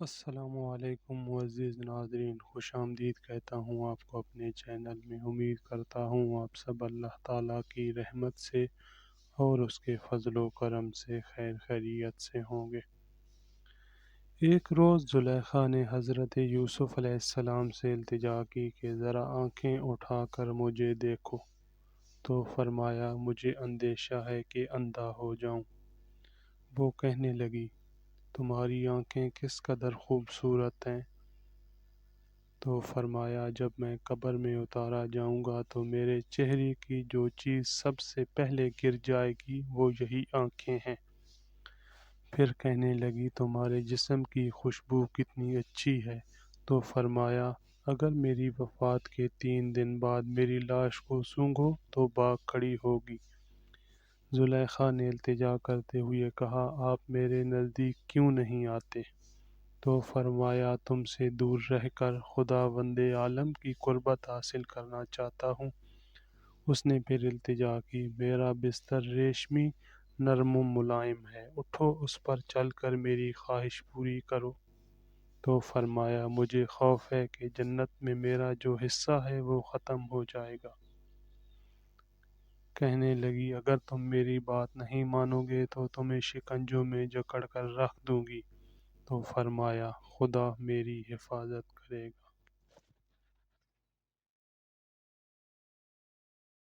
السلام علیکم معزز ناظرین، خوش آمدید کہتا ہوں آپ کو اپنے چینل میں۔ امید کرتا ہوں آپ سب اللہ تعالیٰ کی رحمت سے اور اس کے فضل و کرم سے خیر خیریت سے ہوں گے۔ ایک روز زلیخا نے حضرت یوسف علیہ السلام سے التجا کی کہ ذرا آنکھیں اٹھا کر مجھے دیکھو، تو فرمایا مجھے اندیشہ ہے کہ اندھا ہو جاؤں۔ وہ کہنے لگی تمہاری آنکھیں کس قدر خوبصورت ہیں؟ تو فرمایا جب میں قبر میں اتارا جاؤں گا تو میرے چہرے کی جو چیز سب سے پہلے گر جائے گی وہ یہی آنکھیں ہیں۔ پھر کہنے لگی تمہارے جسم کی خوشبو کتنی اچھی ہے۔ تو فرمایا اگر میری وفات کے 3 دن بعد میری لاش کو سونگھو تو باغ کھڑی ہوگی۔ زلیخا نے التجا کرتے ہوئے کہا آپ میرے نزدیک کیوں نہیں آتے؟ تو فرمایا تم سے دور رہ کر خداوند عالم کی قربت حاصل کرنا چاہتا ہوں۔ اس نے پھر التجا کی میرا بستر ریشمی نرم و ملائم ہے، اٹھو اس پر چل کر میری خواہش پوری کرو۔ تو فرمایا مجھے خوف ہے کہ جنت میں میرا جو حصہ ہے وہ ختم ہو جائے گا۔ کہنے لگی اگر تم میری بات نہیں مانو گے تو تمہیں شکنجوں میں جکڑ کر رکھ دوں گی۔ تو فرمایا خدا میری حفاظت کرے گا۔